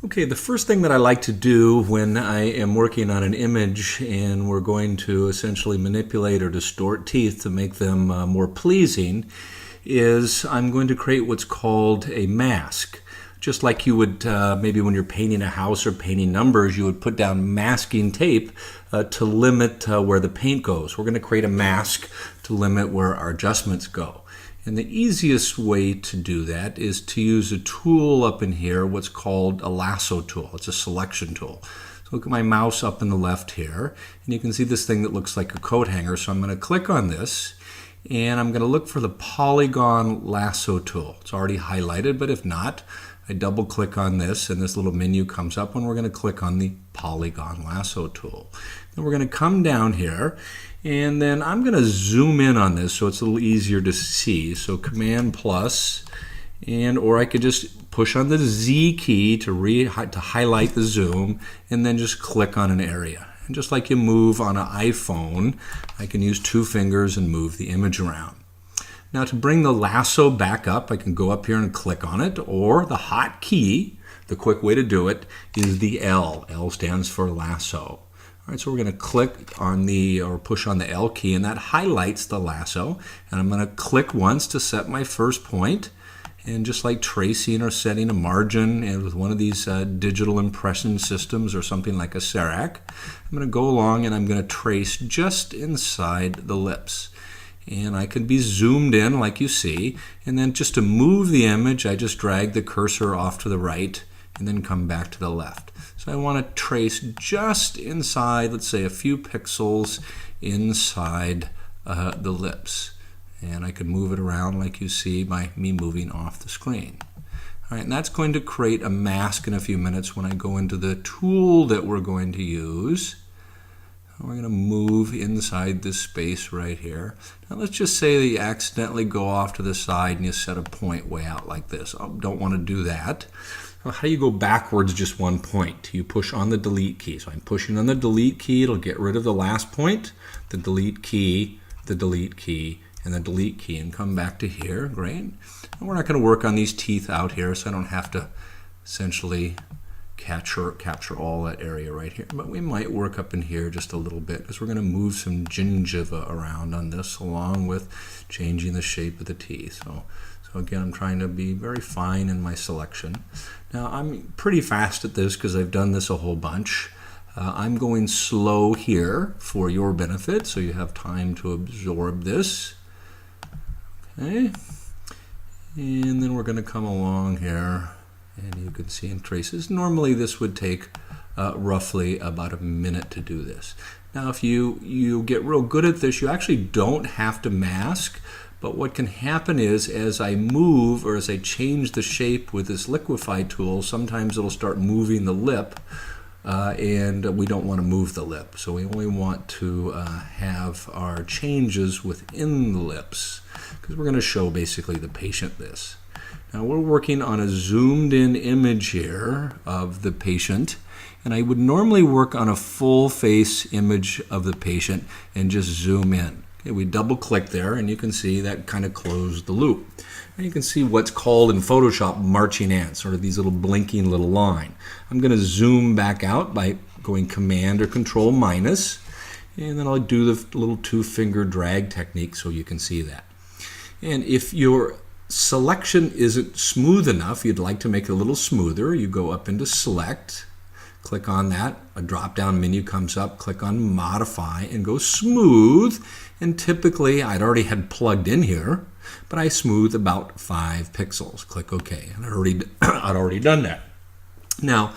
Okay, the first thing that I like to do when I am working on an image and we're going to essentially manipulate or distort teeth to make them more pleasing is I'm going to create what's called a mask. Just like you would maybe when you're painting a house or painting numbers, you would put down masking tape to limit where the paint goes. We're going to create a mask to limit where our adjustments go. And the easiest way to do that is to use a tool up in here, what's called a lasso tool. It's a selection tool. So look at my mouse up in the left here, and you can see this thing that looks like a coat hanger. So I'm going to click on this, and I'm going to look for the polygon lasso tool. It's already highlighted, but if not, I double click on this and this little menu comes up and we're going to click on the polygon lasso tool. Then we're going to come down here and then I'm going to zoom in on this so it's a little easier to see. So Command plus, and or I could just push on the Z key to highlight the zoom and then just click on an area. And just like you move on an iPhone, I can use two fingers and move the image around. Now to bring the lasso back up, I can go up here and click on it, or the hot key, the quick way to do it, is the L. L stands for lasso. All right, so we're going to click on or push on the L key, and that highlights the lasso. And I'm going to click once to set my first point. And just like tracing or setting a margin and with one of these digital impression systems or something like a Serac, I'm going to go along and I'm going to trace just inside the lips. And I can be zoomed in like you see, and then just to move the image I just drag the cursor off to the right and then come back to the left. So I want to trace just inside, let's say a few pixels inside the lips, and I can move it around like you see by me moving off the screen. All right, and that's going to create a mask in a few minutes when I go into the tool that we're going to use. We're going to move inside this space right here. Now let's just say that you accidentally go off to the side and you set a point way out like this. I don't want to do that. So how do you go backwards just one point? You push on the delete key. So I'm pushing on the delete key. It'll get rid of the last point, the delete key, the delete key, and the delete key, and come back to here. Great. And we're not going to work on these teeth out here, so I don't have to essentially capture all that area right here, but we might work up in here just a little bit because we're going to move some gingiva around on this along with changing the shape of the teeth. So again, I'm trying to be very fine in my selection. Now I'm pretty fast at this because I've done this a whole bunch. I'm going slow here for your benefit so you have time to absorb this. Okay, and then we're going to come along here. And you can see in traces. Normally this would take roughly about a minute to do this. Now if you get real good at this, you actually don't have to mask, but what can happen is as I move or as I change the shape with this liquify tool, sometimes it'll start moving the lip and we don't want to move the lip. So we only want to have our changes within the lips because we're going to show basically the patient this. Now we're working on a zoomed in image here of the patient, and I would normally work on a full face image of the patient and just zoom in. Okay, we double click there and you can see that kind of closed the loop. And you can see what's called in Photoshop marching ants, sort of these little blinking little line. I'm going to zoom back out by going Command or Control minus, and then I'll do the little two-finger drag technique so you can see that. And if your selection isn't smooth enough, you'd like to make it a little smoother, you go up into Select, click on that, a drop-down menu comes up, click on Modify and go Smooth, and typically I'd already had plugged in here, but I smooth about 5 pixels. Click OK, and I'd already done that. Now,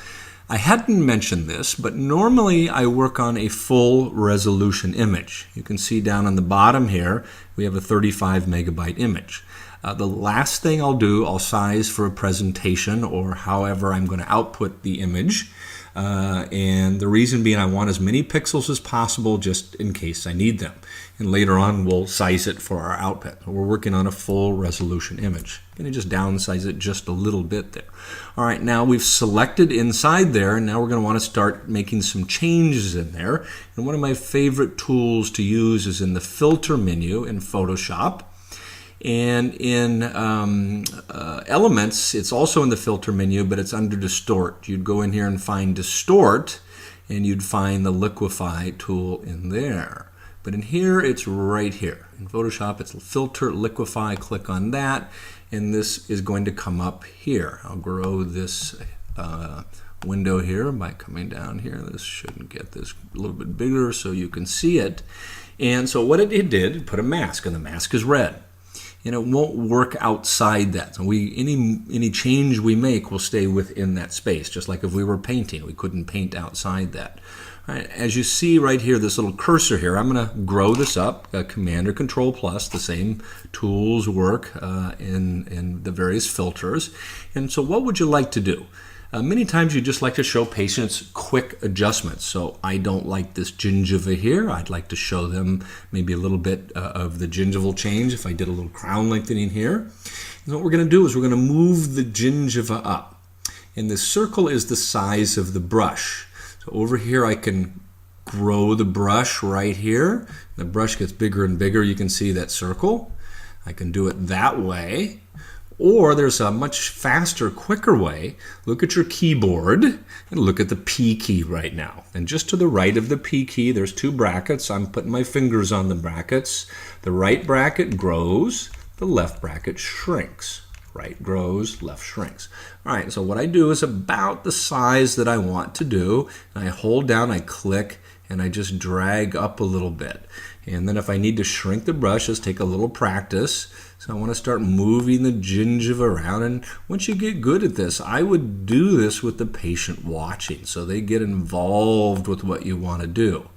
I hadn't mentioned this, but normally I work on a full resolution image. You can see down on the bottom here, we have a 35 megabyte image. The last thing I'll do, I'll size for a presentation or however I'm going to output the image. And the reason being I want as many pixels as possible just in case I need them. And later on we'll size it for our output. We're working on a full resolution image. I'm going to just downsize it just a little bit there. All right, now we've selected inside there, and now we're going to want to start making some changes in there. And one of my favorite tools to use is in the filter menu in Photoshop. And in Elements, it's also in the filter menu, but it's under Distort. You'd go in here and find Distort, and you'd find the Liquify tool in there. But in here, it's right here. In Photoshop, it's Filter, Liquify, click on that, and this is going to come up here. I'll grow this window here by coming down here. This shouldn't get this a little bit bigger so you can see it. And so what it did, it put a mask, and the mask is red. And it won't work outside that. So any change we make will stay within that space, just like if we were painting. We couldn't paint outside that. All right, as you see right here, this little cursor here, I'm going to grow this up, Command or Control plus. The same tools work in the various filters. And so what would you like to do? Many times you just like to show patients quick adjustments. So I don't like this gingiva here. I'd like to show them maybe a little bit of the gingival change if I did a little crown lengthening here. And what we're going to do is we're going to move the gingiva up. And the circle is the size of the brush. So over here I can grow the brush right here. The brush gets bigger and bigger. You can see that circle. I can do it that way. Or there's a much faster, quicker way. Look at your keyboard and look at the P key right now. And just to the right of the P key, there's two brackets. I'm putting my fingers on the brackets. The right bracket grows, the left bracket shrinks. Right grows, left shrinks. All right, so what I do is about the size that I want to do. And I hold down, I click, and I just drag up a little bit. And then if I need to shrink the brush, just take a little practice. So I want to start moving the gingiva around. And once you get good at this, I would do this with the patient watching, so they get involved with what you want to do.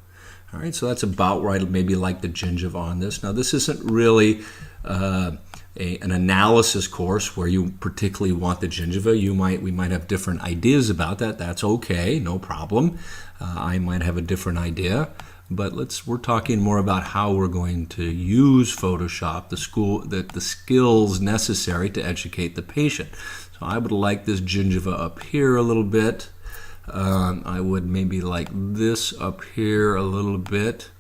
All right, so that's about where I'd maybe like the gingiva on this. Now, this isn't really an analysis course where you particularly want the gingiva. We might have different ideas about that. That's okay, no problem. I might have a different idea. But we're talking more about how we're going to use Photoshop, the skills necessary to educate the patient. So I would like this gingiva up here a little bit. I would maybe like this up here a little bit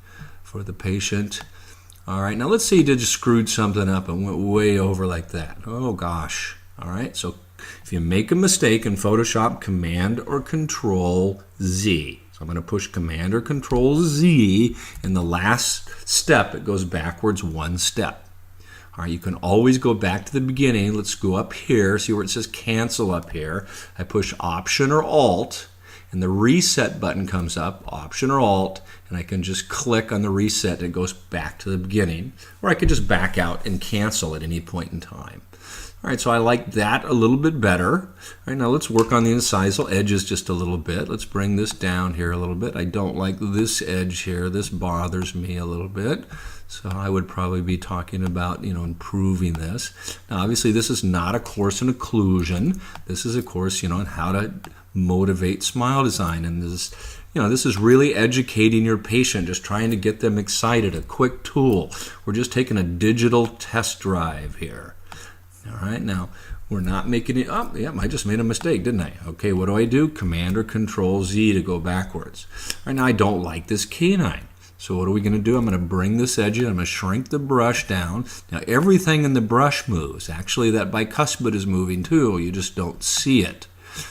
for the patient. All right, now let's say you just screwed something up and went way over like that. Oh gosh. All right, so if you make a mistake in Photoshop, Command or Control Z. I'm going to push Command or Control Z. In the last step, it goes backwards one step. All right, you can always go back to the beginning. Let's go up here. See where it says Cancel up here. I push Option or Alt, and the Reset button comes up, Option or Alt, and I can just click on the Reset, and it goes back to the beginning. Or I could just back out and cancel at any point in time. All right, so I like that a little bit better. All right, now let's work on the incisal edges just a little bit. Let's bring this down here a little bit. I don't like this edge here. This bothers me a little bit. So I would probably be talking about, improving this. Now, obviously, this is not a course in occlusion. This is a course, on how to motivate smile design. And this is really educating your patient, just trying to get them excited, a quick tool. We're just taking a digital test drive here. All right, now we're not making it up. Yeah, I just made a mistake, didn't I? Okay, what do? Command or Control Z to go backwards. All right, now I don't like this canine. So what are we going to do? I'm going to bring this edge in. I'm going to shrink the brush down. Now everything in the brush moves. Actually, that bicuspid is moving too. You just don't see it.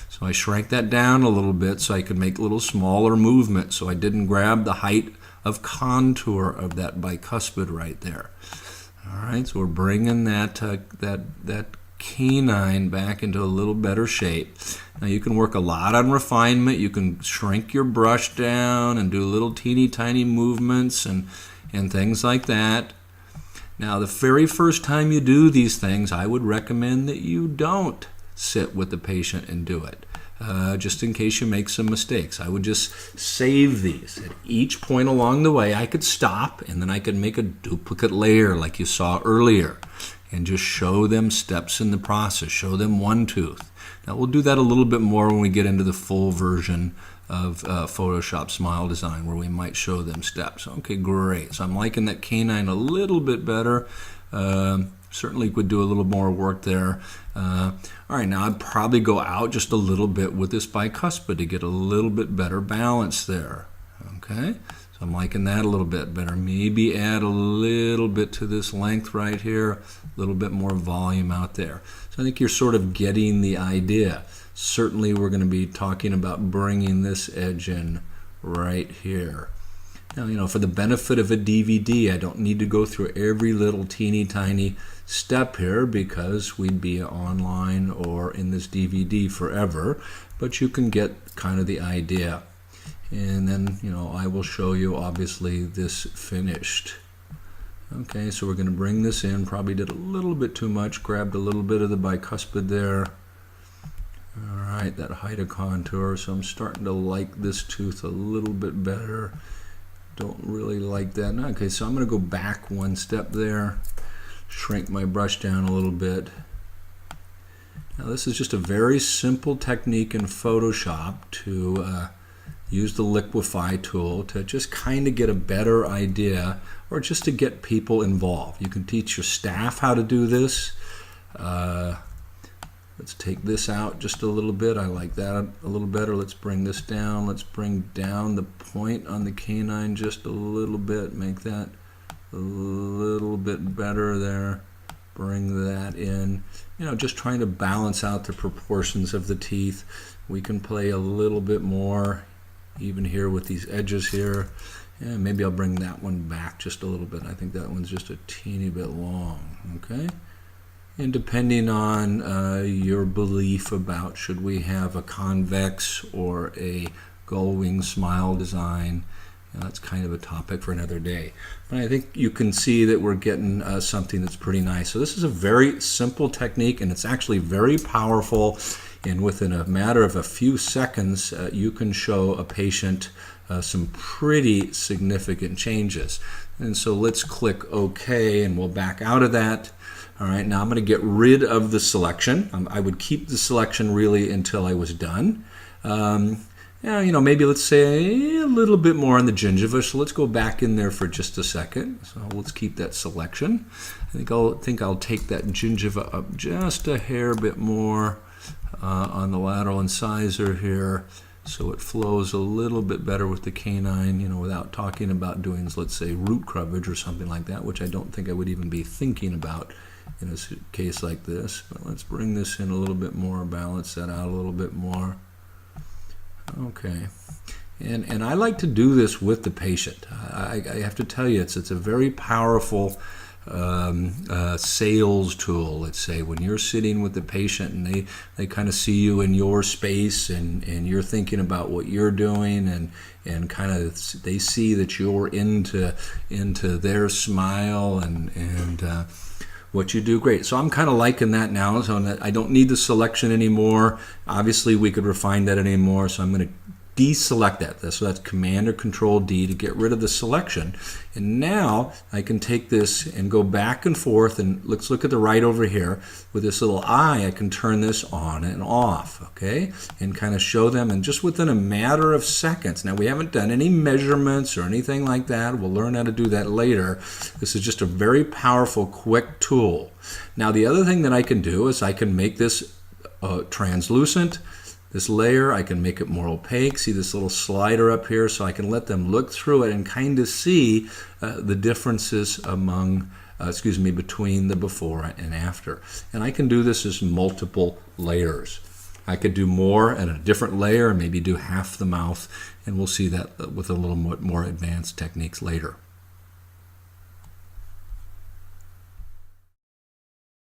So I shrank that down a little bit so I could make a little smaller movement so I didn't grab the height of contour of that bicuspid right there. All right, so we're bringing that canine back into a little better shape. Now you can work a lot on refinement. You can shrink your brush down and do little teeny tiny movements and things like that. Now the very first time you do these things, I would recommend that you don't sit with the patient and do it. Just in case you make some mistakes. I would just save these. At each point along the way, I could stop, and then I could make a duplicate layer like you saw earlier, and just show them steps in the process, show them one tooth. Now, we'll do that a little bit more when we get into the full version of Photoshop Smile Design, where we might show them steps. Okay, great. So I'm liking that canine a little bit better. Certainly could do a little more work there. All right, now I'd probably go out just a little bit with this bicuspid to get a little bit better balance there. Okay, so I'm liking that a little bit better. Maybe add a little bit to this length right here, a little bit more volume out there. So I think you're sort of getting the idea. Certainly we're going to be talking about bringing this edge in right here. Now, for the benefit of a DVD, I don't need to go through every little teeny tiny step here because we'd be online or in this DVD forever, but you can get kind of the idea. And then, I will show you, obviously, this finished. Okay, so we're going to bring this in. Probably did a little bit too much, grabbed a little bit of the bicuspid there. All right, that height of contour. So I'm starting to like this tooth a little bit better. Don't really like that. Okay, so I'm going to go back one step there, shrink my brush down a little bit. Now this is just a very simple technique in Photoshop to use the liquify tool to just kind of get a better idea, or just to get people involved. You can teach your staff how to do this. Let's take this out just a little bit. I like that a little better. Let's bring this down. Let's bring down the point on the canine just a little bit. Make that a little bit better there. Bring that in. Just trying to balance out the proportions of the teeth. We can play a little bit more even here with these edges here. And maybe I'll bring that one back just a little bit. I think that one's just a teeny bit long. Okay. And depending on your belief about should we have a convex or a gull wing smile design, that's kind of a topic for another day. But I think you can see that we're getting something that's pretty nice. So this is a very simple technique, and it's actually very powerful. And within a matter of a few seconds, you can show a patient some pretty significant changes. And so let's click OK, and we'll back out of that. All right, now I'm going to get rid of the selection. I would keep the selection really until I was done. Maybe let's say a little bit more on the gingiva. So let's go back in there for just a second. So let's keep that selection. I think I'll take that gingiva up just a hair bit more on the lateral incisor here, so it flows a little bit better with the canine, without talking about doing, let's say, root coverage or something like that, which I don't think I would even be thinking about in a case like this. But let's bring this in a little bit more, balance that out a little bit more. Okay. And I like to do this with the patient. I have to tell you, it's a very powerful sales tool. Let's say when you're sitting with the patient and they kind of see you in your space, and you're thinking about what you're doing, and kind of they see that you're into their smile and what you do. Great. So I'm kind of liking that now. So I don't need the selection anymore. Obviously we could refine that anymore, so I'm going to deselect that. So that's Command or Control D to get rid of the selection. And now I can take this and go back and forth, and let's look at the right over here. With this little eye, I can turn this on and off, okay? And kind of show them, and just within a matter of seconds. Now we haven't done any measurements or anything like that. We'll learn how to do that later. This is just a very powerful, quick tool. Now the other thing that I can do is I can make this translucent. This layer, I can make it more opaque. See this little slider up here, so I can let them look through it and kind of see the differences between the before and after. And I can do this as multiple layers. I could do more at a different layer, and maybe do half the mouth, and we'll see that with a little more advanced techniques later.